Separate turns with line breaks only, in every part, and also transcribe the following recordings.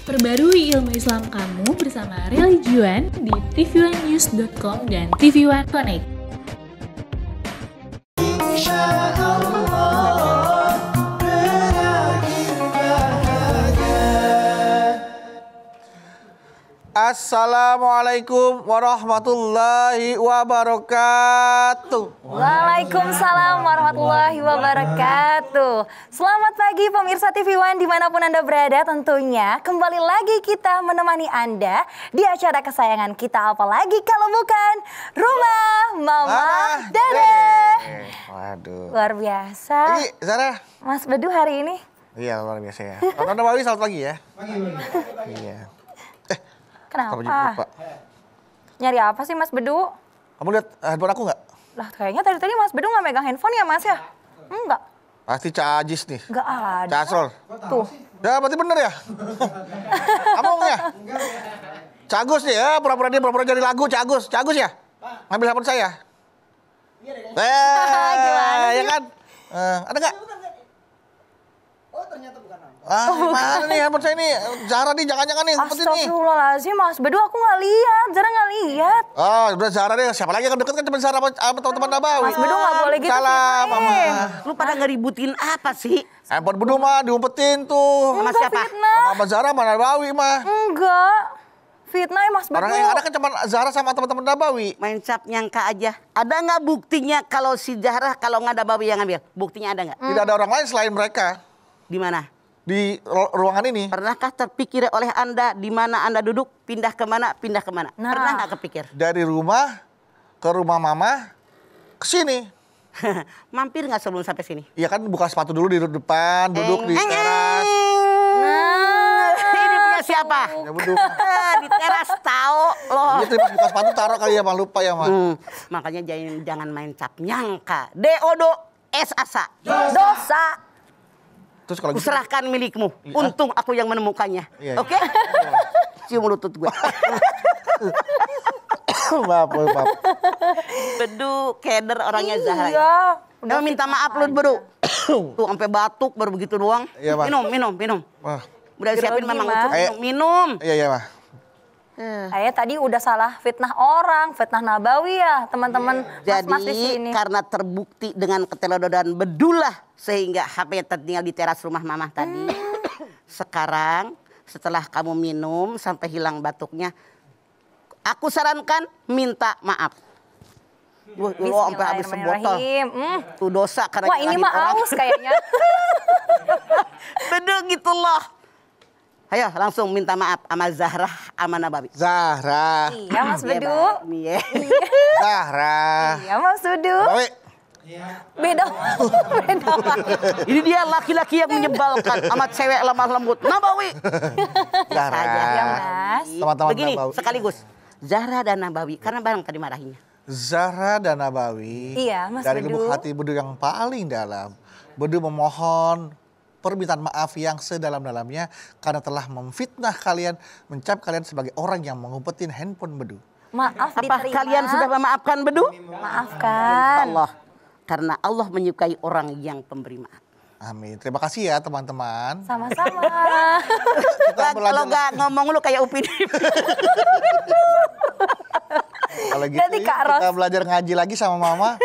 Perbarui ilmu Islam kamu bersama Religion di tv1news.com dan TV1 Connect.
Assalamualaikum warahmatullahi wabarakatuh.
Waalaikumsalam warahmatullahi wabarakatuh. Selamat pagi pemirsa TV One dimanapun Anda berada tentunya. Kembali lagi kita menemani Anda di acara kesayangan kita, apalagi kalau bukan Rumah Mama Dede.
Waduh.
Luar biasa.
Pagi, Zara.
Mas Bedu hari ini.
Iya, luar biasa ya. Tonton Nabawi, selamat pagi ya. Iya.
Kenapa?
Lupa.
Nyari apa sih Mas Bedu?
Kamu lihat handphone aku nggak?
Lah kayaknya tadi Mas Bedu nggak megang handphone ya Mas ya? Enggak.
Pasti Cajis nih.
Nggak ada.
Casrol.
Tuh.
Ya, berarti bener ya? Kamu ya? Cagus nih ya, pura-pura jadi lagu, Cagus. Cagus ya? Ngambil handphone saya.
Gimana sih?
Ya kan? Ada nggak?
Oh ternyata bukan aku.
Mana nih handphone saya ini? Zara nih, jangan-jangan nih. Umpetin nih.
Astagfirullahaladzim Mas Bedu, aku nggak lihat. Zara nggak lihat.
Oh, udah Zara deh. Siapa lagi yang deket kan cuma Zara sama teman-teman Nabawi.
Mas Bedu nggak boleh gitu.
Salam, Mama.
Lu pada ngeributin apa sih?
Handphone Bedu mah diumpetin tuh.
Sama
Enggak
siapa?
fitnah.
Sama Zara sama Nabawi mah.
Enggak. Fitnah ya Mas Bedu.
Orang yang ada kan cuma Zara sama teman-teman Nabawi.
Main cap nyangka aja. Ada nggak buktinya kalau si Zahra kalau nggak ada babi yang ngambil? Buktinya ada nggak?
Tidak ada orang lain selain mereka
Di mana?
di ruangan ini.
Pernahkah terpikir oleh Anda di mana Anda duduk? Pindah kemana? Pindah kemana?
Nah.
Pernah nggak kepikir?
Dari rumah ke rumah Mama ke sini.
Mampir nggak sebelum sampai sini?
Iya kan buka sepatu dulu di depan, duduk di teras.
Nah, ini punya siapa?
Ya Bedu.
Di teras tahu loh.
Iya terus buka sepatu taruh kali ya, Mah. Lupa ya, Mah.
Makanya jangan main cap nyangka. Deodo es asa.
Dosa.
Terus kalau gitu,
Kuserahkan milikmu.
Iya.
Untung aku yang menemukannya.
Iya.
Oke? Cium lutut gue.
maaf.
Bedu, keder orangnya Zahra.
Iya.
Udah minta maaf lu Bedu. Tuh sampai batuk baru begitu doang.
Iya, Bang.
Minum.
Wah.
Udah siapin
Grogi,
memang
Mas.
untuk minum.
Iya, Mah.
Saya tadi udah salah fitnah orang, fitnah Nabawi ya teman-teman mas-mas di
Jadi
sini.
karena terbukti dengan ketelodoran Bedulah sehingga HP tertinggal di teras rumah Mamah tadi. Sekarang setelah kamu minum sampai hilang batuknya, aku sarankan minta maaf. Lu sampai habis sebotol.
Bismillahirrahmanirrahim.
Tuh dosa karena
Wah ini
nyalahin
mah
orang.
aus kayaknya.
Bedu gitu loh. Ayo langsung minta maaf sama Zahra sama Nabawi.
Zahra.
Iya Mas Bedu.
Iya.
Zahra.
Iya Mas Bedu.
Nabawi.
Beda.
Ini dia laki-laki yang menyebalkan sama cewek lemah lembut. Nabawi.
Zahra.
Ya Mas.
Teman-teman
Begini
Nabawi.
sekaligus. Zahra dan Nabawi karena bareng tadi marahinnya.
Zahra dan Nabawi.
Iya, Mas
Dari
Bedu.
lubuk hati Bedu yang paling dalam. Bedu memohon permintaan maaf yang sedalam-dalamnya karena telah memfitnah kalian, mencap kalian sebagai orang yang mengumpetin handphone Bedu.
Maaf
Apa
diterima.
kalian sudah memaafkan Bedu?
Maafkan.
Allah. Karena Allah menyukai orang yang pemberi maaf.
Amin. Terima kasih ya teman-teman.
Sama-sama.
Kita
Kalau nggak ngomong lu kayak Upin.
Kalau gitu
Berarti
yuk,
Kak Ros.
kita belajar ngaji lagi sama Mama.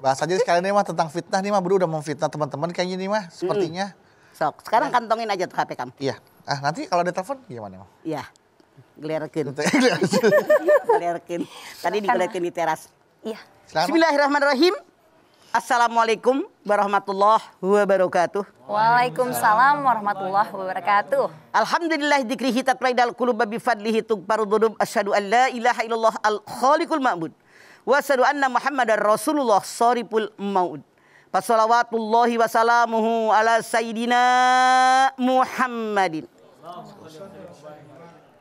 Bahas aja sekalian nih mah tentang fitnah nih mah. Bedu udah memfitnah teman-teman kayaknya nih mah. Sepertinya.
Sok, sekarang kantongin aja tuh HP kamu.
Iya. Nanti kalau ada telepon gimana Mah?
Iya. Gelerekin.
Silakan.
Gelerekin. Tadi digelerekin di teras.
Iya.
Bismillahirrahmanirrahim. Assalamualaikum warahmatullahi wabarakatuh.
Waalaikumsalam warahmatullahi wabarakatuh.
Alhamdulillah dzikrihi tatmaidul qulub bi fadlihi tughfaru dzunub asyhadu an la ilaha illallah al khaliqul ma'bud wa asyhadu anna muhammadar rasulullah shariful maud. Fassalawatullahi wa salamuhu ala sayyidina Muhammadin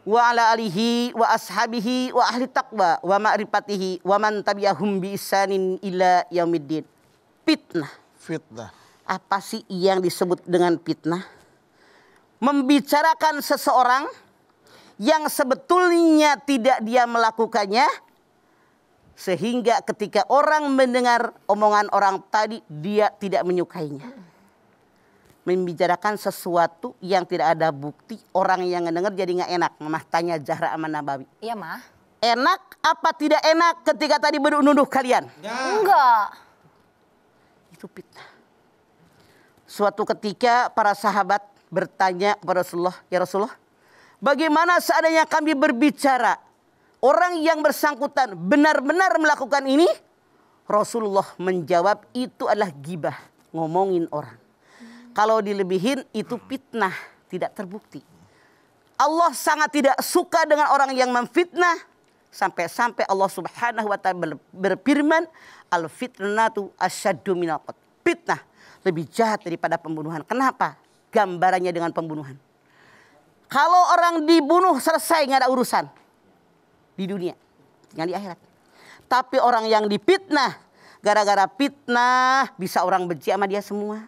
wa ala alihi wa ashabihi wa ahli taqwa wa ma'rifatihi wa man tabi'ahum bi ihsanin ila yaumiddin. Fitnah.
Fitnah.
Apa sih yang disebut dengan fitnah? Membicarakan seseorang yang sebetulnya tidak dia melakukannya, sehingga ketika orang mendengar omongan orang tadi dia tidak menyukainya. membicarakan sesuatu yang tidak ada bukti, orang yang ngedenger jadi nggak enak. Mama tanya Zahra sama Nabawi.
Iya, Mah.
Enak apa tidak enak ketika tadi menuduh kalian?
Enggak.
Itu fitnah. Suatu ketika para sahabat bertanya kepada Rasulullah, ya Rasulullah, bagaimana seandainya kami berbicara, orang yang bersangkutan benar-benar melakukan ini? Rasulullah menjawab, itu adalah gibah, ngomongin orang. Kalau dilebihin itu fitnah, tidak terbukti. Allah sangat tidak suka dengan orang yang memfitnah. Sampai-sampai Allah Subhanahu wa ta'ala berfirman, al-fitnatu asyaddu minal qatl. Fitnah lebih jahat daripada pembunuhan. Kenapa? Gambarannya dengan pembunuhan. Kalau orang dibunuh selesai, nggak ada urusan di dunia, tinggal di akhirat. Tapi orang yang difitnah, gara-gara fitnah bisa orang benci sama dia semua.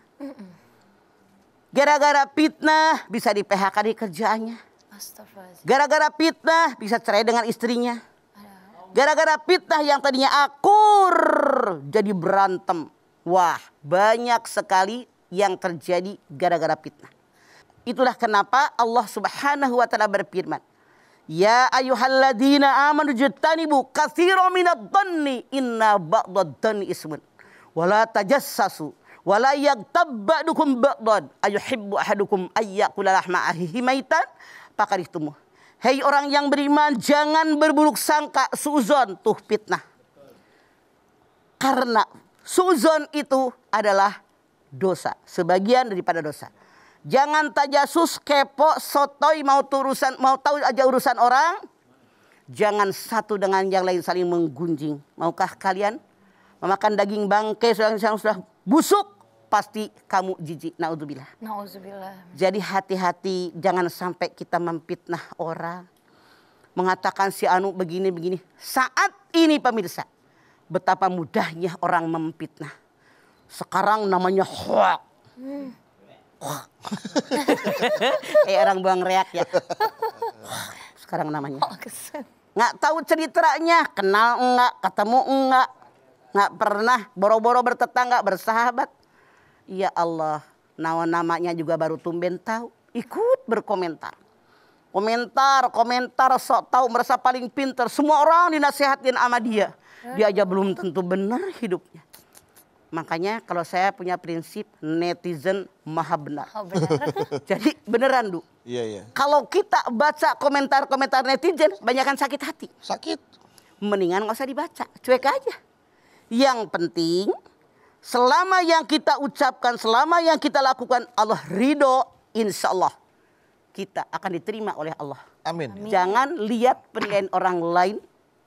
Gara-gara fitnah bisa di PHK di kerjaannya. Gara-gara fitnah bisa cerai dengan istrinya. Gara-gara fitnah yang tadinya akur jadi berantem. Wah, banyak sekali yang terjadi gara-gara fitnah. Itulah kenapa Allah Subhanahu wa ta'ala berfirman, ya ayyuhalladzina amanu jtanibu katsiran minadh-dhanni inna ba'dadh-dhanni ismun wala tajassasu wala yaghtab ba'dukum ba'dan ayuhibbu ahadukum ayyakula lahma akhihi maitan fakarihtumuh. Hei orang yang beriman, jangan berburuk sangka, suuzon tuh fitnah. Karena suuzon itu adalah dosa, sebagian daripada dosa. Jangan tajasus, kepo, sotoy, mau tahu aja urusan orang. Jangan satu dengan yang lain saling menggunjing. Maukah kalian memakan daging bangkai sudah busuk? Pasti kamu jijik. Naudzubillah.
Nauzubillah.
Jadi hati-hati, jangan sampai kita memfitnah orang. Mengatakan si anu begini-begini. Saat ini pemirsa, betapa mudahnya orang memfitnah. Sekarang namanya hoak. Kayak orang buang reak ya. Sekarang namanya. Nggak tahu ceritanya, kenal enggak, ketemu enggak, nggak pernah, boro-boro bertetangga, bersahabat. Ya Allah, namanya juga baru tumben tahu, ikut berkomentar. Komentar, sok tahu, merasa paling pintar. Semua orang dinasihatin sama dia. Dia aja belum tentu benar hidupnya. Makanya kalau saya punya prinsip netizen maha benar.
Oh, benar.
Jadi beneran, Du.
Iya.
Kalau kita baca komentar-komentar netizen, banyakan sakit hati.
Sakit.
Mendingan nggak usah dibaca, cuek aja. Yang penting, selama yang kita ucapkan, selama yang kita lakukan, Allah ridho, insya Allah kita akan diterima oleh Allah.
Amin.
Jangan lihat penilaian orang lain,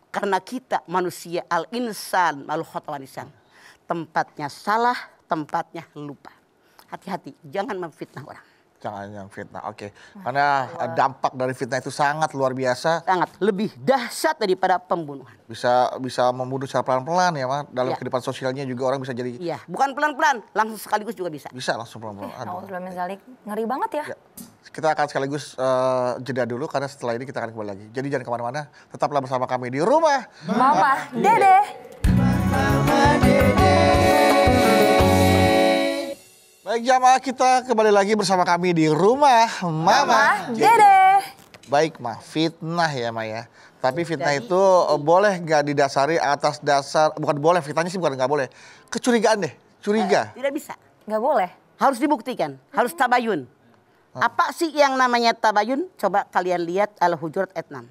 karena kita manusia, al-insan malu khata'an lisan. Tempatnya salah, tempatnya lupa. Hati-hati, jangan memfitnah orang.
Jangan yang fitnah, oke. Karena dampak dari fitnah itu sangat luar biasa.
Sangat lebih dahsyat daripada pembunuhan.
Bisa membunuh secara pelan-pelan ya, Mas. Dalam kehidupan sosialnya juga orang bisa jadi.
Iya, bukan pelan-pelan, langsung sekaligus juga bisa.
Bisa langsung pelan-pelan.
Nauzubillah min dzalik. Ngeri banget ya.
Ya. Kita akan sekaligus jeda dulu karena setelah ini kita akan kembali lagi. Jadi jangan kemana-mana, tetaplah bersama kami di rumah
Mama Dede.
Baik jamaah, kita kembali lagi bersama kami di rumah Mama
Dede.
Baik Ma, fitnah ya Ma ya. Tapi fitnah itu boleh nggak didasari atas dasar, bukan boleh, fitnahnya sih bukan nggak boleh. Kecurigaan deh, curiga.
Tidak bisa.
Nggak boleh.
Harus dibuktikan, harus tabayun. Apa sih yang namanya tabayun? Coba kalian lihat Al-Hujurat ayat 6.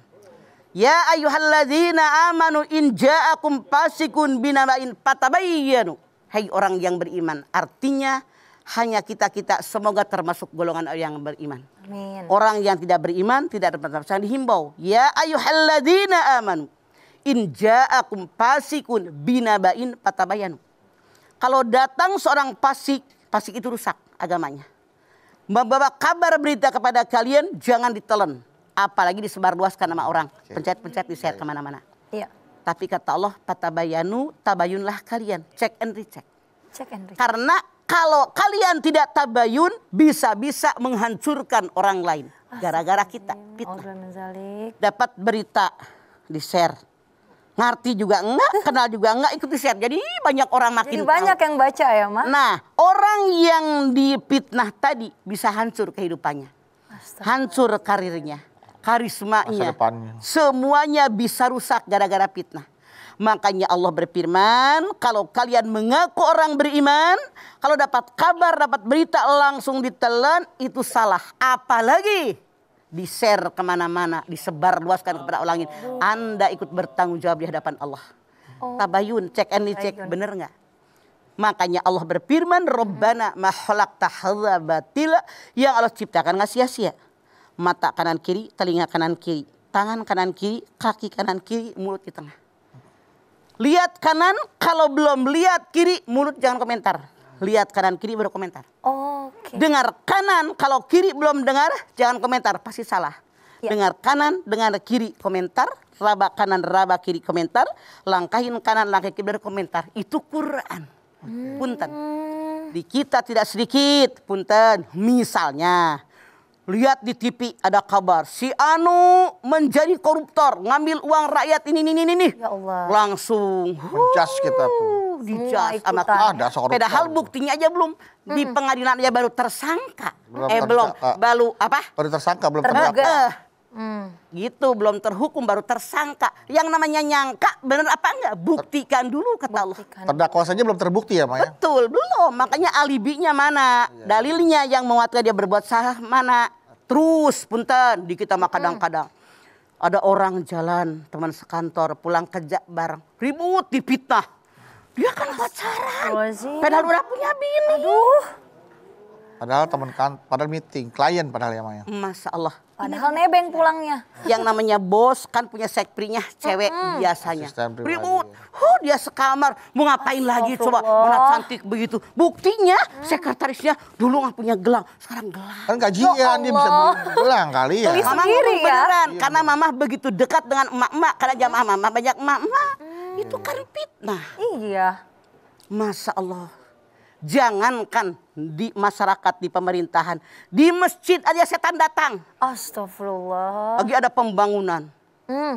Ya ayyuhalladzina amanu in ja'akum fasikun binaba'in fatabayyanu. Hai orang yang beriman. Artinya hanya kita semoga termasuk golongan yang beriman.
Amin.
Orang yang tidak beriman tidak dapat dihimbau. Ya ayyuhalladzina amanu in ja'akum fasikun binaba'in fatabayyanu. Kalau datang seorang fasik itu rusak agamanya. Membawa kabar berita kepada kalian jangan ditelan. Apalagi disebarluaskan nama orang. Pencet-pencet di-share kemana-mana.
Iya.
Tapi kata Allah, fatabayanu, tabayunlah kalian. Check and recheck.
Cek and recheck.
Karena kalau kalian tidak tabayun, bisa-bisa menghancurkan orang lain. Gara-gara kita fitnah.
Nauzubillah min dzalik.
Dapat berita, di-share. Ngerti juga enggak, kenal juga enggak, ikuti share. Jadi banyak orang makin
Jadi banyak
tahu.
yang baca ya, Ma?
Nah, orang yang difitnah tadi bisa hancur kehidupannya.
Astaga.
Hancur karirnya,
Masa
karismanya.
depannya.
Semuanya bisa rusak gara-gara fitnah. Makanya Allah berfirman, kalau kalian mengaku orang beriman, kalau dapat kabar, dapat berita langsung ditelan, itu salah. Apalagi di-share kemana-mana, disebar luaskan kepada orang lain. Anda ikut bertanggung jawab di hadapan Allah. Tabayun, cek and dicek, bener nggak? Makanya Allah berfirman, Rabbana ma khalaqta hadza batila, yang Allah ciptakan nggak sia-sia. Mata kanan kiri, telinga kanan kiri, tangan kanan kiri, kaki kanan kiri, mulut di tengah. Lihat kanan, kalau belum lihat kiri, mulut jangan komentar. Lihat kanan kiri baru komentar.
Oke.
Dengar kanan, kalau kiri belum dengar, jangan komentar, pasti salah.
Ya.
Dengar kanan, dengar kiri, komentar. Raba kanan, raba kiri, komentar. Langkahin kanan, langkahin kiri, baru komentar. Itu Quran. Punten. Di kita tidak sedikit, punten. Misalnya, lihat di TV ada kabar, si Anu menjadi koruptor, ngambil uang rakyat ini.
Ya Allah.
Langsung
Menjas kita tuh.
dijas sama
ikutan.
Ada koruptor.
padahal buktinya aja belum di pengadilan aja baru tersangka.
Belum
Baru apa?
Baru tersangka, belum
Terduga.
terdakwa.
Gitu, belum terhukum baru tersangka. Yang namanya nyangka bener apa enggak? Buktikan dulu kata Allah.
Terdakwa saja belum terbukti ya, Maya?
Betul, belum. Makanya alibinya mana? Dalilnya yang menguatkan dia berbuat salah mana? Terus, punten, di kita mah kadang-kadang ada orang jalan, teman sekantor, pulang kerja bareng, ribut, dipitnah. Dia kan pacaran, padahal udah punya bini.
Padahal padahal meeting, klien padahal ya, Maya.
Masya Allah.
Padahal nebeng pulangnya.
Yang namanya bos kan punya sekprinya cewek biasanya.
Asisten pribadi.
Ribut. Dia sekamar. Mau ngapain lagi coba. Mana cantik begitu. Buktinya sekretarisnya dulu nggak punya gelang. Sekarang gelang.
Kan gajian dia bisa beli gelang kali ya.
Beli
Mama
sendiri
ngomong
ya?
beneran. Karena mama begitu dekat dengan emak-emak. Karena jamaah mama banyak emak-emak. Itu kan fitnah.
Iya.
Masya Allah. Jangankan di masyarakat, di pemerintahan. Di masjid aja setan datang.
Astagfirullah.
Lagi ada pembangunan.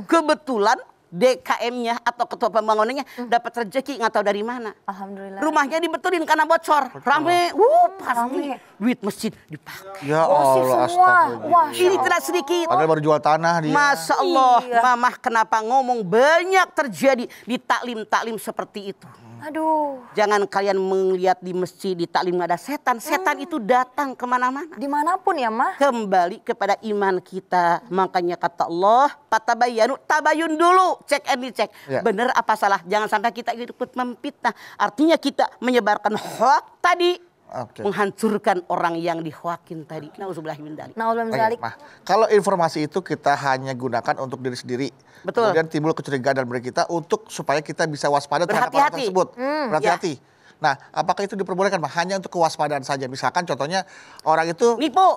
Kebetulan DKM-nya atau ketua pembangunannya dapat rezeki nggak tahu dari mana.
Alhamdulillah.
Rumahnya dibetulin karena bocor. Rame, pasti duit masjid dipakai.
Ya
Gosip
Allah,
semua.
astagfirullah.
Wah,
Ini tidak sedikit.
Padahal baru jual tanah dia.
Masya Allah,
Iya.
mamah kenapa ngomong banyak terjadi di taklim-taklim seperti itu.
aduh.
Jangan kalian melihat di masjid, di taklim ada setan. Setan itu datang kemana-mana.
Dimanapun ya, Mah.
Kembali kepada iman kita. Makanya kata Allah, patabayanu, tabayun dulu, cek and dicek.
Ya.
Benar apa salah? Jangan sampai kita ikut memfitnah. Artinya kita menyebarkan hoak tadi,
Oke.
menghancurkan orang yang dihoakin tadi. Nauzubillah min dzalik.
Nauzubillah min
Oke,
dzalik.
Mah. Kalau informasi itu kita hanya gunakan untuk diri sendiri.
Betul.
Kemudian timbul kecurigaan dalam diri kita untuk supaya kita bisa waspada terhadap orang
Berhati-hati.
tersebut. Berhati-hati. Nah, apakah itu diperbolehkan, Mah? Hanya untuk kewaspadaan saja. Misalkan contohnya orang itu
Nipu.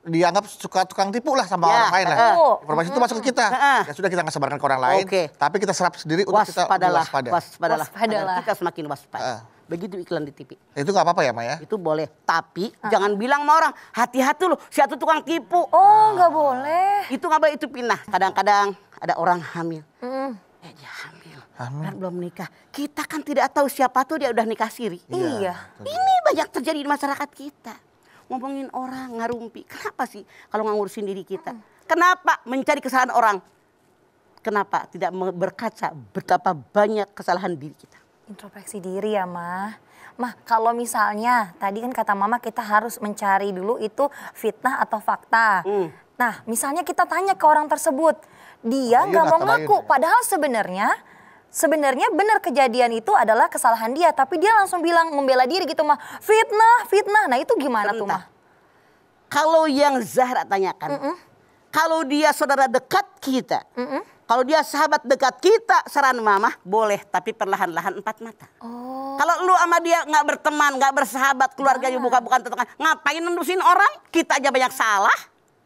dianggap suka tukang tipu lah sama
Ya,
orang lain lah. Informasi itu masuk ke kita. Ya sudah, kita nggak sebarkan ke orang lain.
Oke.
Tapi kita serap sendiri untuk kita
Waspadalah,
waspada.
waspadalah.
Waspadalah.
Agar kita semakin waspada. Begitu iklan di TV.
Itu nggak apa-apa ya, Maya?
Itu boleh, tapi jangan bilang sama orang, hati-hati loh, si atu tukang tipu.
Oh, nggak boleh.
Itu nggak boleh, itu pindah. Kadang-kadang ada orang hamil. Dia hamil. Dan belum nikah. Kita kan tidak tahu siapa tuh dia udah nikah siri.
Iya.
Ini banyak terjadi di masyarakat kita. Ngomongin orang, ngarumpi. Kenapa sih kalau nggak ngurusin diri kita? Kenapa mencari kesalahan orang? Kenapa tidak berkaca betapa banyak kesalahan diri kita?
Introspeksi diri ya, Mah. Mah, kalau misalnya tadi kan kata Mama kita harus mencari dulu itu fitnah atau fakta. Nah, misalnya kita tanya ke orang tersebut, dia
Tabayun
nggak mau
atau
ngaku.
tabayun ya?
Padahal sebenarnya benar kejadian itu adalah kesalahan dia, tapi dia langsung bilang membela diri gitu, Mah. Fitnah. Nah, itu gimana tuh, Mah?
Kalau yang Zahra tanyakan, kalau dia saudara dekat kita, kalau dia sahabat dekat kita, saran mama boleh, tapi perlahan-lahan 4 mata. Kalau lu sama dia nggak berteman, nggak bersahabat, keluarganya bukan tetangga, ngapain nendusin orang? Kita aja banyak salah.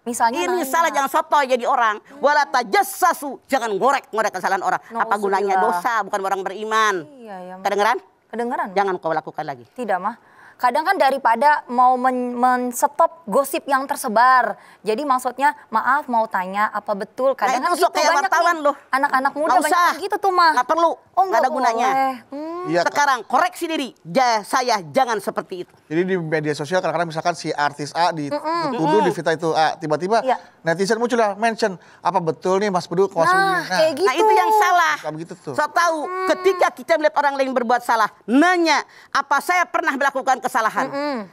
Misalnya
Ini
nanya.
salah, jangan sotoy jadi orang. Wala tajassasu, jangan ngorek kesalahan orang. Apa gunanya
Nauzubillah.
dosa, bukan orang beriman.
Iya, ya, Mah.
Kedengeran?
Kedengeran?
Jangan kau lakukan lagi.
Tidak, Mah. kadang kan daripada mau men-stop gosip yang tersebar. Jadi maksudnya maaf mau tanya apa betul. Kadang
Nah,
kan
itu sok kayak
banyak
wartawan
nih,
loh.
anak-anak muda
Nggak
banyak
usah.
yang gitu tuh mah.
Nggak perlu.
Oh
Nggak ada
nggak
gunanya.
boleh.
Iya.
Sekarang koreksi diri. Saya jangan seperti itu.
Jadi di media sosial kadang-kadang misalkan si artis A dituduh di fitnah itu A, tiba-tiba
Iya.
netizen muncul lah mention apa betul nih Mas Bedu
Nah, kayak gitu.
Nah itu yang salah.
Nggak begitu tuh.
Saya tahu ketika kita melihat orang lain berbuat salah, nanya apa saya pernah melakukan kesalahan?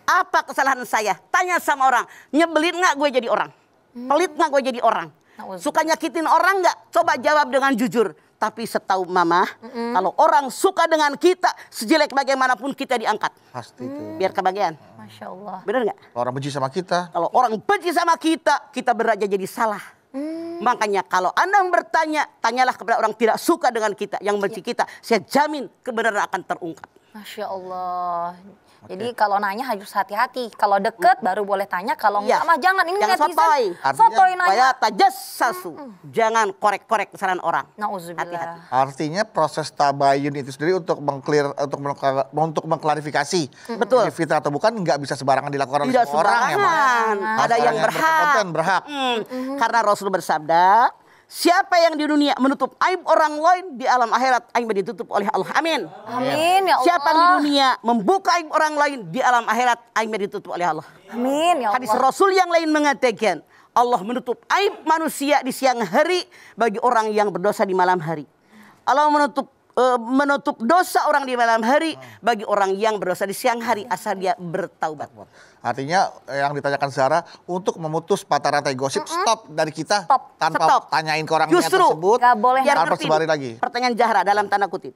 Apa kesalahan saya? Tanya sama orang, nyebelin nggak gue jadi orang? Pelit nggak gue jadi orang? Suka nyakitin orang nggak? Coba jawab dengan jujur. Tapi setahu mama, kalau orang suka dengan kita, sejelek bagaimanapun kita diangkat.
Pasti itu.
Biar kebagian.
Masya Allah.
Bener nggak?
Kalau orang benci sama kita,
Kalau orang benci sama kita beraja jadi salah. Makanya kalau Anda bertanya, tanyalah kepada orang tidak suka dengan kita, yang benci kita. Saya jamin kebenaran akan terungkap.
Masya Allah. Jadi kalau nanya harus hati-hati. Kalau deket baru boleh tanya. Kalau enggak mah jangan. Ini
Jangan
netizen.
sotoy.
Sotoy nanya.
Wala tajassasu. Jangan korek-korek kesalahan orang.
Nauzubillah.
Hati-hati.
artinya proses tabayun itu sendiri untuk untuk mengklarifikasi
Betul.
ini fitnah atau bukan nggak bisa sembarangan dilakukan oleh
Tidak
semua orang ya, Mas.
sembarangan.
Harus
Ada
orang
yang berhak.
berkompeten, berhak.
Karena Rasul bersabda, siapa yang di dunia menutup aib orang lain, di alam akhirat aibnya ditutup oleh Allah. Amin.
Amin ya Allah.
Siapa yang di dunia membuka aib orang lain, di alam akhirat aibnya ditutup oleh Allah.
Amin ya Allah.
Hadis Rasul yang lain mengatakan, Allah menutup aib manusia di siang hari bagi orang yang berdosa di malam hari. Allah menutup dosa orang di malam hari bagi orang yang berdosa di siang hari asal dia bertaubat.
Artinya yang ditanyakan Zara untuk memutus mata rantai gosip stop dari kita
Stop.
tanpa
Stop.
tanyain ke orang
Justru,
tersebut.
nggak boleh.
Biar
tanpa
ngerti
sebarin
nih,
lagi.
pertanyaan Zahra dalam tanda kutip.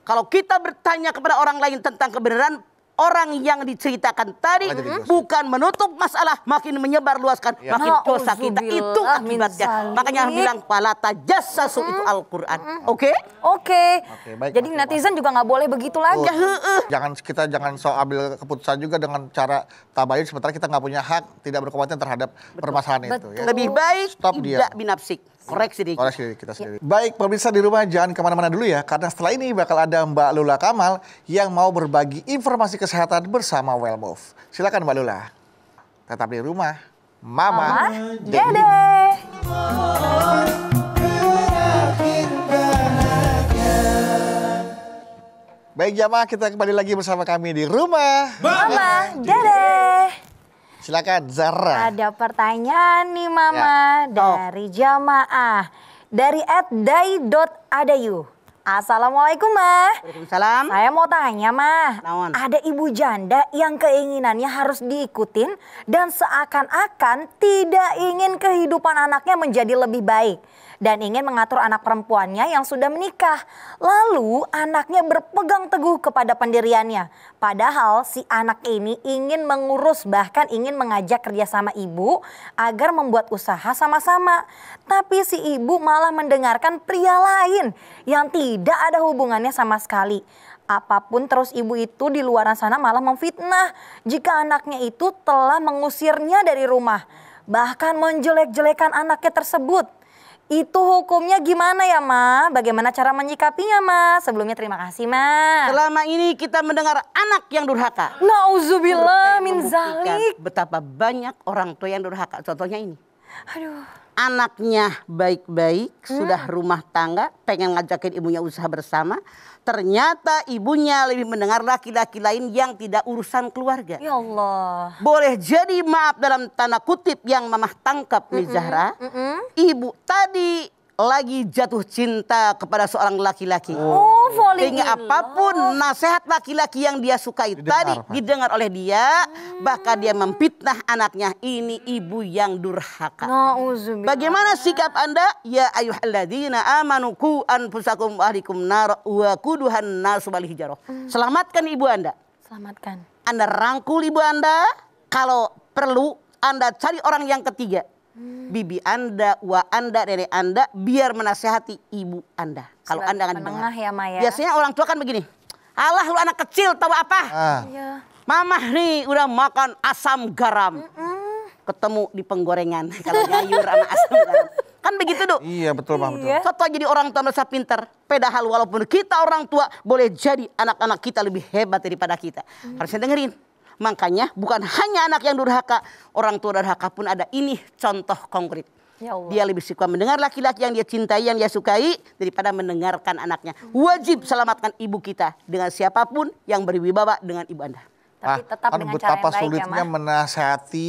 Kalau kita bertanya kepada orang lain tentang kebenaran, orang yang diceritakan tadi
Malah jadi gosip.
bukan menutup masalah, makin menyebar luaskan,
Ya.
makin dosa kita. Itu
Nauzubillah min
akibatnya.
zalik.
Makanya bilang pala tajassasu itu Al-Quran. Oke?
Oke.
baik,
Jadi
Mas
netizen juga nggak boleh begitu lagi.
Jangan so ambil keputusan juga dengan cara tabayun sementara kita nggak punya hak tidak berkompeten terhadap permasalahan itu ya.
Lebih baik
Stop dia.
tidak binafsik. Koreksi diri.
Koreksi diri kita sendiri. Baik pemirsa di rumah jangan kemana-mana dulu ya karena setelah ini bakal ada Mbak Lula Kamal yang mau berbagi informasi kesehatan bersama Wellmove. Silakan Mbak Lula. Tetap di rumah. Mama.
Dede.
Baik jamaah kita kembali lagi bersama kami di rumah.
Mama, Dede.
Silakan Zara.
Ada pertanyaan nih Mama dari jamaah. Dari @dai.adayu. Assalamualaikum Mah.
Waalaikumsalam.
Saya mau tanya Mah.
Naon?
Ada ibu janda yang keinginannya harus diikutin dan seakan-akan tidak ingin kehidupan anaknya menjadi lebih baik. Dan ingin mengatur anak perempuannya yang sudah menikah. Lalu anaknya berpegang teguh kepada pendiriannya. Padahal si anak ini ingin mengurus bahkan ingin mengajak kerjasama ibu agar membuat usaha sama-sama. Tapi si ibu malah mendengarkan pria lain yang tidak ada hubungannya sama sekali. Apapun terus ibu itu di luar sana malah memfitnah jika anaknya itu telah mengusirnya dari rumah. Bahkan menjelek-jelekan anaknya tersebut. Itu hukumnya gimana ya Ma? Bagaimana cara menyikapinya Ma? Sebelumnya terima kasih Ma.
Selama ini kita mendengar anak yang durhaka.
Nauzubillah min
Membuktikan
zalik.
betapa banyak orang tua yang durhaka. Contohnya ini.
Aduh.
Anaknya baik-baik, sudah rumah tangga, pengen ngajakin ibunya usaha bersama. Ternyata ibunya lebih mendengar laki-laki lain yang tidak urusan keluarga.
Ya Allah.
Boleh jadi maaf dalam tanda kutip yang mamah tangkap nih Zahra. Ibu tadi lagi jatuh cinta kepada seorang laki-laki.
Oh, volley
Sehingga apapun nasihat laki-laki yang dia sukai tadi didengar oleh dia. Bahkan dia memfitnah anaknya. Ini ibu yang durhaka.
Nauzubillah.
Bagaimana sikap Anda? Ya ayyuhalladzina amanu qu anfusakum wa ahlikum nar wa quduhan nas wal hijarah. Selamatkan ibu Anda.
Selamatkan.
Anda rangkul ibu Anda. Kalau perlu Anda cari orang yang ketiga. Bibi Anda, wa Anda, nenek Anda, biar menasehati ibu Anda. Kalau
Sebagai
Anda akan
penengah
dengar.
ya, Ma, ya.
Biasanya orang tua kan begini. Alah lu anak kecil tahu apa?
Iya.
Mamah nih udah makan asam garam. Ketemu di penggorengan. Kalau nyayur sama asam garam. Kan begitu Duk.
Iya betul Pak betul.
Iya.
Contoh jadi orang tua merasa pintar. Padahal walaupun kita orang tua boleh jadi anak-anak kita lebih hebat daripada kita. Harusnya dengerin. Makanya bukan hanya anak yang durhaka, orang tua durhaka pun ada. Ini contoh konkret.
Ya Allah.
Dia lebih suka mendengar laki-laki yang dia cintai, yang dia sukai, daripada mendengarkan anaknya. Wajib selamatkan ibu kita dengan siapapun yang berwibawa dengan ibu Anda.
Tapi tetap
kan
dengan cara yang
betapa
baik ya,
sulitnya
Mah.
menasihati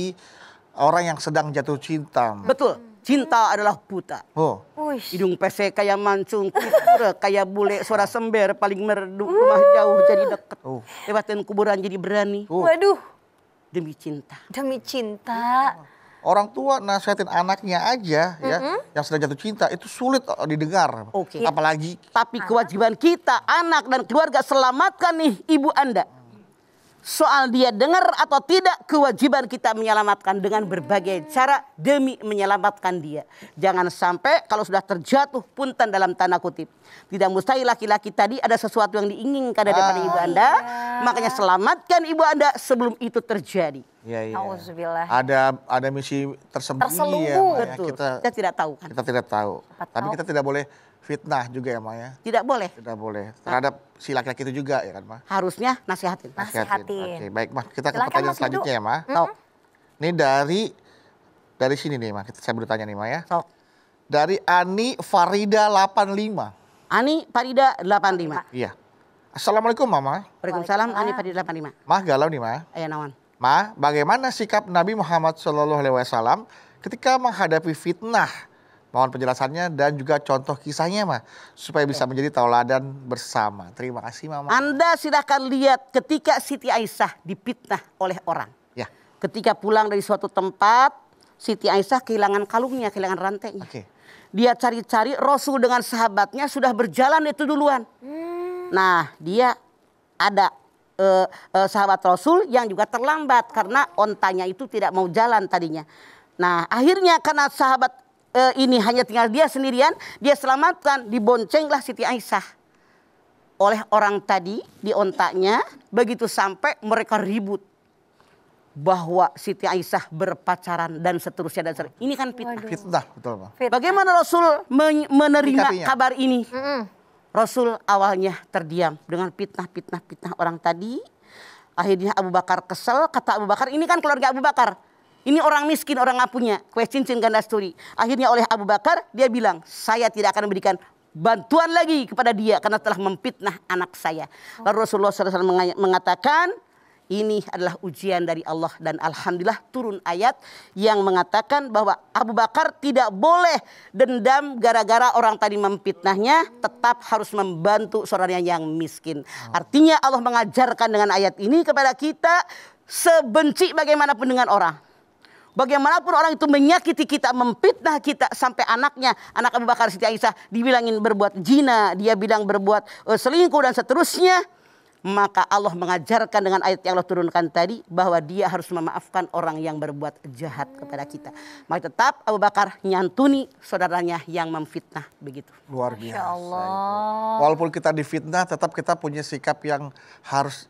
orang yang sedang jatuh cinta.
Betul, cinta adalah buta.
Oh,
Uish.
Hidung pesek kayak mancung, kulit kayak bule, suara sember paling merdu, rumah jauh jadi deket.
Oh.
Lewatin kuburan jadi berani.
Waduh,
Demi cinta.
demi cinta.
orang tua nasihatin anaknya aja ya yang sedang jatuh cinta itu sulit didengar.
Oke.
Apalagi
Tapi kewajiban kita, anak dan keluarga, selamatkan nih ibu Anda. Soal dia dengar atau tidak, kewajiban kita menyelamatkan dengan berbagai cara demi menyelamatkan dia. Jangan sampai kalau sudah terjatuh punten dalam tanda kutip. Tidak mustahil laki-laki tadi ada sesuatu yang diinginkan daripada ibu Anda. Makanya selamatkan ibu Anda sebelum itu terjadi.
ya,
Auzubillah.
ada misi tersembunyi
Terselubung.
ya, Ma, ya.
Betul.
Kita
tidak tahu kan.
kita tidak tahu.
Siapa
Tapi
tahu.
kita tidak boleh fitnah juga ya, Ma ya.
Tidak boleh.
Tidak boleh terhadap si laki-laki itu juga ya kan, Ma.
Harusnya nasihatin.
Nasihatin.
Oke, baik, Ma. Kita ke
Silakan,
pertanyaan
Mas
selanjutnya ya, Ma.
Sok,
Ini dari sini nih, Ma. Saya bertanya nih, Ma ya.
sok.
Dari Ani Farida 85.
Ani Farida 85.
Iya. Assalamualaikum, Mama.
Waalaikumsalam. Ani Farida 85.
Mah galau nih, Ma.
Ayah nawan.
Ma, bagaimana sikap Nabi Muhammad SAW ketika menghadapi fitnah? Mohon penjelasannya dan juga contoh kisahnya, Ma, supaya bisa menjadi tauladan bersama. Terima kasih, Mama.
Anda silahkan lihat ketika Siti Aisyah dipitnah oleh orang.
Ya,
Ketika pulang dari suatu tempat, Siti Aisyah kehilangan kalungnya, kehilangan rantainya.
oke.
Dia cari-cari, Rasul dengan sahabatnya sudah berjalan itu duluan. Nah, dia ada sahabat Rasul yang juga terlambat karena ontanya itu tidak mau jalan tadinya. Nah, akhirnya karena sahabat ini hanya tinggal dia sendirian, dia selamatkan, diboncenglah Siti Aisyah oleh orang tadi di ontanya. Begitu sampai mereka ribut bahwa Siti Aisyah berpacaran dan seterusnya dan seterusnya. Ini kan fitnah.
Fitnah, betul, Ma.
Fitnah.
Bagaimana Rasul menerima
Menyikapinya.
kabar ini? Rasul awalnya terdiam dengan fitnah orang tadi. Akhirnya Abu Bakar kesel, kata Abu Bakar, ini kan keluarga Abu Bakar. Ini orang miskin, orang nggak punya. Kue cincin ganda sturi. Akhirnya oleh Abu Bakar, dia bilang, saya tidak akan memberikan bantuan lagi kepada dia karena telah memfitnah anak saya. Lalu Rasulullah SAW mengatakan, ini adalah ujian dari Allah dan alhamdulillah turun ayat yang mengatakan bahwa Abu Bakar tidak boleh dendam gara-gara orang tadi memfitnahnya, tetap harus membantu saudaranya yang miskin. Artinya Allah mengajarkan dengan ayat ini kepada kita, sebenci bagaimanapun dengan orang, bagaimanapun orang itu menyakiti kita, memfitnah kita, sampai anaknya, anak Abu Bakar Siti Aisyah dibilangin berbuat zina, dia bilang berbuat selingkuh dan seterusnya. Maka Allah mengajarkan dengan ayat yang Allah turunkan tadi bahwa dia harus memaafkan orang yang berbuat jahat kepada kita. Maka tetap Abu Bakar nyantuni saudaranya yang memfitnah begitu.
Luar biasa.
Masya Allah.
itu. Walaupun kita difitnah, tetap kita punya sikap yang harus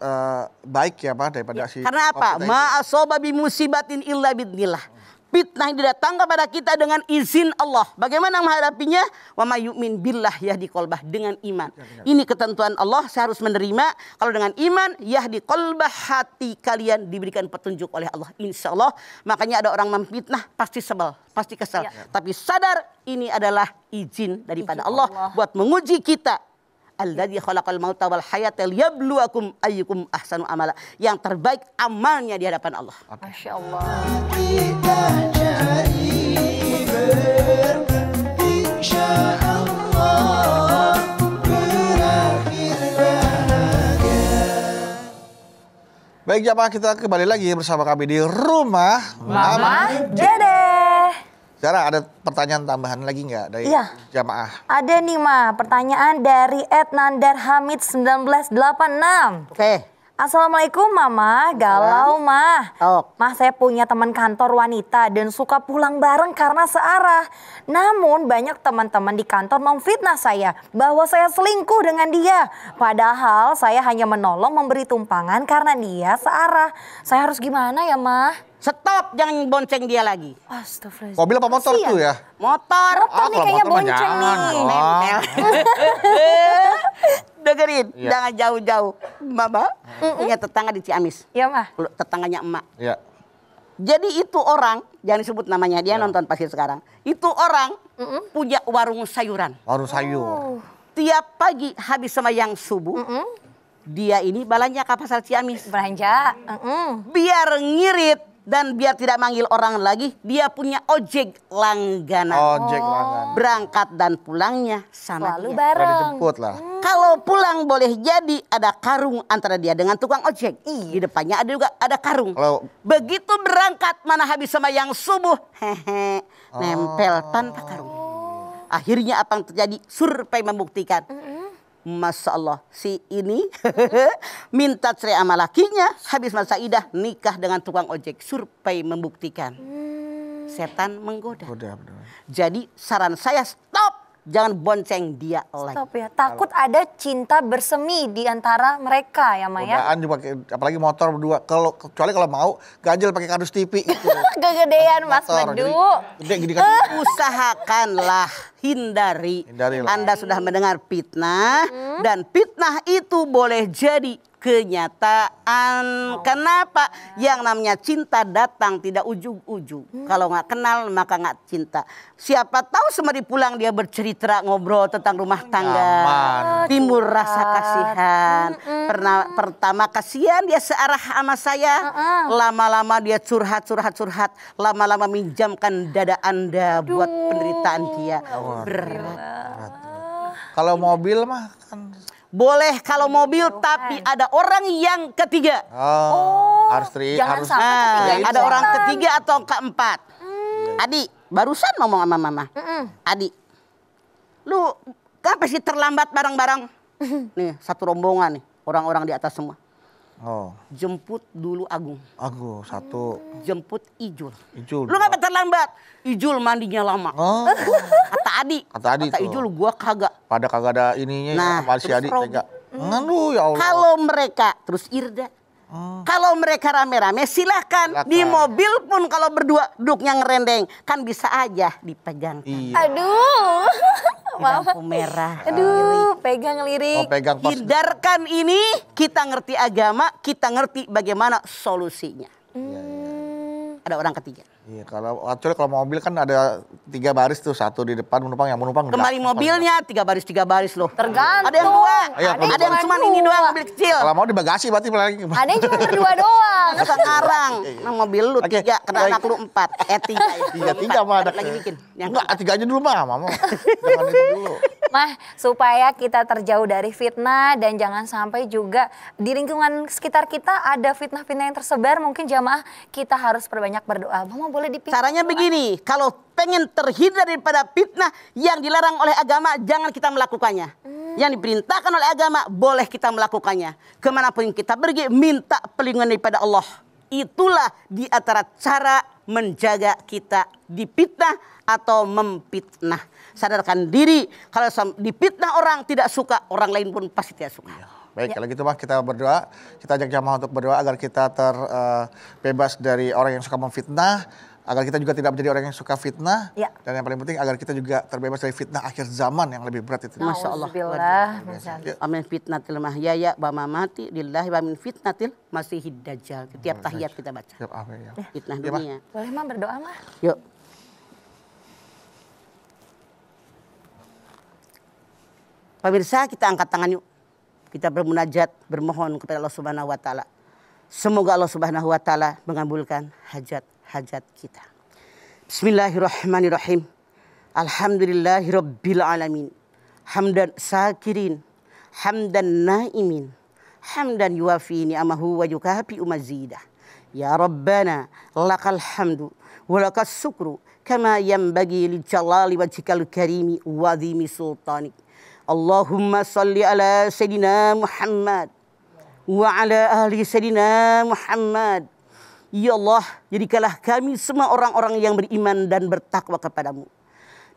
baik ya, Ma, daripada si
Karena apa?
waktu itu.
Ma asoba bi musibatin illa bidnillah. Fitnah yang didatangkan kepada kita dengan izin Allah. Bagaimana menghadapinya? Wa may yu'min billah yahdi qalbah, dengan iman. Ini ketentuan Allah, saya harus menerima. Kalau dengan iman, yahdi qalbah, hati kalian diberikan petunjuk oleh Allah. Insya Allah. Makanya ada orang memfitnah pasti sebel, pasti kesel.
Ya.
Tapi sadar ini adalah izin daripada
Izin
Allah
Allah.
buat menguji kita. Alladzi khalaqal mauta wal hayata liyabluwakum ayyukum ahsanu amala. Yang terbaik amalnya di hadapan Allah.
Masya Allah.
Baik jamaah, kita kembali lagi bersama kami di rumah
Mama Dede.
Zara, ada pertanyaan tambahan lagi nggak dari
Iya.
jamaah?
Ada nih Ma, pertanyaan dari Nandar Hamid 1986.
Oke.
Assalamualaikum Mama, galau Mah.
Tok.
Mah, saya punya teman kantor wanita dan suka pulang bareng karena searah. Namun banyak teman-teman di kantor memfitnah saya bahwa saya selingkuh dengan dia. Padahal saya hanya menolong memberi tumpangan karena dia searah. Saya harus gimana ya Mah?
Stop, jangan bonceng dia lagi.
Astagfirullahaladzim.
Mobil apa motor
Kasian.
tuh ya?
Motor.
Motor nih
kalau
kayaknya
motor mah
bonceng
jangan.
nih.
Oh.
Nempel. Dengerin,
Iya.
jangan jauh-jauh. Mama punya tetangga di Ciamis.
Iya mah.
Tetangganya emak.
Iya.
Jadi itu orang, jangan disebut namanya, dia nonton pasti sekarang. Itu orang punya warung sayuran.
Warung sayur.
Tiap pagi habis sembahyang subuh, dia ini balanya ke pasar Ciamis.
Belanja.
Biar ngirit dan biar tidak manggil orang lagi, dia punya ojek langganan.
Ojek langganan.
Berangkat dan pulangnya sama
Selalu
dia.
Udah
bareng.
dijemput lah.
Kalau pulang boleh jadi ada karung antara dia dengan tukang ojek. Di depannya ada juga ada karung.
Kalau-
Begitu berangkat mana habis sembahyang subuh, nempel tanpa karung. Akhirnya apa yang terjadi? Survei membuktikan. Masya Allah, si ini minta cerai sama lakinya, habis masa idah nikah dengan tukang ojek. Survei membuktikan. Setan menggoda.
Udah, bener.
Jadi saran saya stop. Jangan bonceng dia lagi.
Stop ya. Takut ada cinta bersemi di antara mereka ya Maya.
Godaan juga, apalagi motor berdua. Kecuali kalau mau ganjel pakai kardus TV itu.
Kegedean Mas
Motor,
Bedu.
jadi gede kan.
Usahakanlah hindari.
Hindarilah.
Anda sudah mendengar fitnah dan fitnah itu boleh jadi kenyataan. Kenapa? Yang namanya cinta datang tidak ujung-ujung. Kalau nggak kenal maka nggak cinta. Siapa tahu semari pulang dia bercerita ngobrol tentang rumah tangga.
Nyaman.
Timbul rasa kasihan. Pertama kasihan dia searah sama saya. Lama-lama dia curhat. Lama-lama minjamkan dada Anda buat penderitaan dia. Berat.
Kalau mobil mah kan.
Boleh kalau mobil tapi ada orang yang ketiga.
Harus
jangan
harus.
sampai ketiga
Ada
itu
orang
setan.
ketiga atau keempat. Adi, barusan ngomong sama mama. Adi, lu kenapa sih terlambat bareng-bareng? Nih, satu rombongan nih, orang-orang di atas semua.
Oh,
Jemput dulu Agung,
aku satu.
jemput Ijul.
Ijul.
Lu kenapa terlambat? Ijul mandinya lama.
Oh,
Kata Adi,
Kata Adi tuh.
Ijul gua kagak.
pada kagak ada ininya
Nah,
sama si
terus
Adi
Robi.
tega. Aduh, ya Allah.
Kalau mereka terus Irda. Kalau mereka rame-rame silahkan. Di mobil pun kalau berdua duduknya ngerendeng. Kan bisa aja dipegang.
Iya.
Aduh.
Di lampu merah.
Aduh, pegang
Oh,
lirik.
pegang pas.
Hindarkan ini, kita ngerti agama, kita ngerti bagaimana solusinya. Ada orang ketiga.
Iya, kalau mobil kan ada 3 baris tuh, satu di depan menumpang, yang menumpang di
Kembali
belakang.
mobilnya 3 baris loh.
Tergantung.
Ada yang 2.
Iya,
Ada yang cuma ini doang mobil kecil.
Kalau mau di bagasi berarti lagi.
Ada yang cuma berdua doang.
Sekarang nah, mobil lu
Oke,
3, kena
baik.
anak lu 4. 3 ya.
3 mah ada.
Lagi bikin. Yang
Enggak, 3 aja dulu mah, Mama. Jangan itu dulu.
Mah, supaya kita terjauh dari fitnah dan jangan sampai juga di lingkungan sekitar kita ada fitnah-fitnah yang tersebar, mungkin jamaah kita harus perbanyak berdoa. Mama boleh dipimpin.
Caranya begini, kalau pengen terhindar daripada fitnah yang dilarang oleh agama, jangan kita melakukannya. Yang diperintahkan oleh agama, boleh kita melakukannya. Kemanapun kita pergi, minta perlindungan daripada Allah. Itulah di antara cara menjaga kita difitnah atau memfitnah. Sadarkan diri, kalau difitnah orang tidak suka, orang lain pun pasti tidak suka.
Baik, kalau gitu mah kita berdoa, kita ajak jamaah untuk berdoa agar kita terbebas dari orang yang suka memfitnah, agar kita juga tidak menjadi orang yang suka fitnah,
Ya.
dan yang paling penting agar kita juga terbebas dari fitnah akhir zaman yang lebih berat itu.
Masya Allah.
Alhamdulillah.
Ya.
Amin fitnatil mahyaya wa mamati lillahi wa min fitnatil masihid dajjal. Tiap tahiyat kita baca.
Siap, amin ya.
Fitnah
Iya, Mah.
dunia.
Boleh mah berdoa mah.
Yuk. Pemirsa, kita angkat tangan yuk. Kita bermunajat, bermohon kepada Allah Subhanahu wa taala. Semoga Allah Subhanahu wa taala mengabulkan hajat-hajat kita. Bismillahirrahmanirrahim. Alhamdulillahirabbil alamin. Hamdan sakirin, hamdan naimin, hamdan yuwafi ni'amahu wa yukafi mazidah. Ya Rabbana lakal hamdu wa lakas syukru kama yanbaghi li jalali wajhikal karimi wa dhimi sultanik. Allahumma salli ala Sayyidina Muhammad wa ala ahli Sayyidina Muhammad. Ya Allah, jadikanlah kami semua orang-orang yang beriman dan bertakwa kepadamu.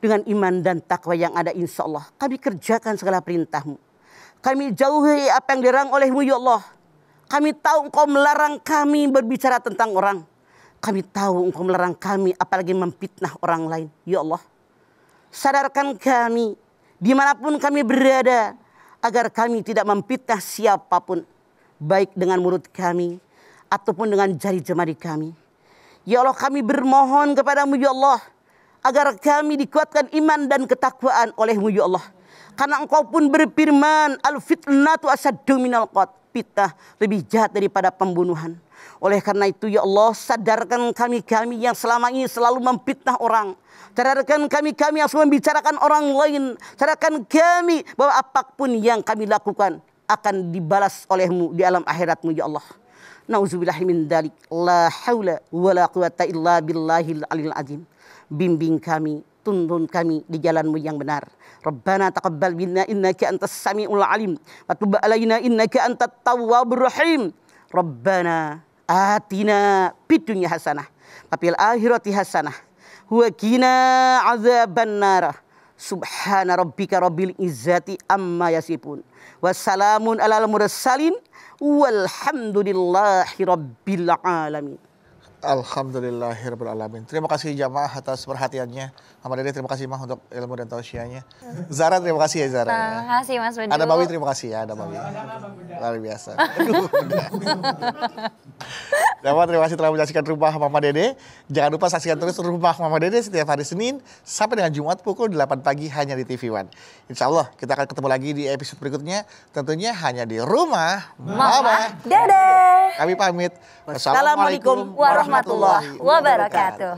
Dengan iman dan takwa yang ada insya Allah, kami kerjakan segala perintahmu. Kami jauhi apa yang dilarang olehmu ya Allah. Kami tahu engkau melarang kami berbicara tentang orang. Kami tahu Engkau melarang kami apalagi memfitnah orang lain. Ya Allah, sadarkan kami dimanapun kami berada agar kami tidak memfitnah siapapun, baik dengan mulut kami ataupun dengan jari jemari kami. Ya Allah, kami bermohon kepadamu ya Allah agar kami dikuatkan iman dan ketakwaan olehmu ya Allah. Karena Engkau pun berfirman, al-fitnatu asyaddu minal qatl. Fitnah lebih jahat daripada pembunuhan. Oleh karena itu ya Allah, sadarkan kami-kami yang selama ini selalu memfitnah orang. Sadarkan kami-kami yang selalu membicarakan orang lain. Sadarkan kami bahwa apapun yang kami lakukan akan dibalas olehmu di alam akhiratmu ya Allah. Nauzubillahi min dzalik. La haula wala quwata illa billahil aliyil azim. Bimbing kami, tuntun kami di jalanmu yang benar. Rabbana taqabbal minna innaka antas samiul alim wa tub alaina innaka antat tawwabur rahim. Rabbana atina fid dunya hasanah wa fil akhirati hasanah wa qina adzaban nar. Subhana rabbika rabbil izzati amma yasifun. Wassalamun alal mursalin walhamdulillahi rabbil alamin.
Alhamdulillahirabbil alamin. Terima kasih jamaah atas perhatiannya. Mama Dede terima kasih Mah untuk ilmu dan tausiahnya. Zara terima kasih ya Zara.
Terima kasih Mas Bedu.
Ada Bawi terima kasih ya, ada Bawi. Luar biasa. Aduh, Dapat terima kasih telah menyaksikan Rumah Mama Dede. Jangan lupa saksikan terus Rumah Mama Dede setiap hari Senin sampai dengan Jumat pukul 8 pagi hanya di TV One. Insya Allah kita akan ketemu lagi di episode berikutnya. Tentunya hanya di Rumah Mama
Dede.
Kami pamit.
Wassalamualaikum
Warahmatullahi wabarakatuh.